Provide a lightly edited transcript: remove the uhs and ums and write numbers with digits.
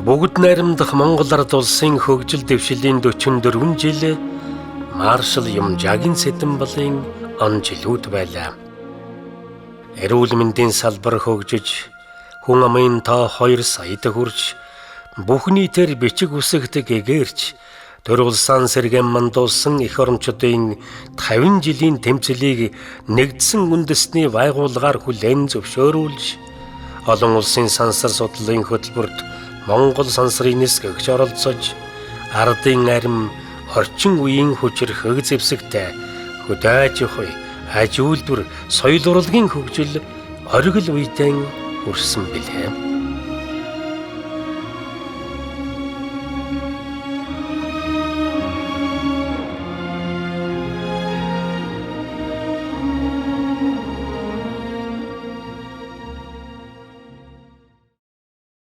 Бүгд найрамдах Монгол Ард улсын хөгжил дэвшилийн 44 жил Маршал Юмжаагийн Сэдэнбалын он жилүүд байлаа. Эрүүл мэндийн салбар хөгжиж, хүн амын тоо 2 саяд хүрч, бүх нийтээр бичиг үсэгт гэгэрч, төр улсаан сэргээн мандуулсан эх орончдын 50 жилийн тэмцэлийг нэгдсэн үндэсний байгууллагаар хүлээн зөвшөөрүүлж, олон улсын сансар судлалын хөтөлбөрт Монгол сансрын нисгэгч оролцож, ардын арим орчин үеийн хүчрхэг зэвсэгтэй хөдөөж явах аж үйлдвэр соёл урлагийн хөгжил оргил үедээ хүрсэн билээ.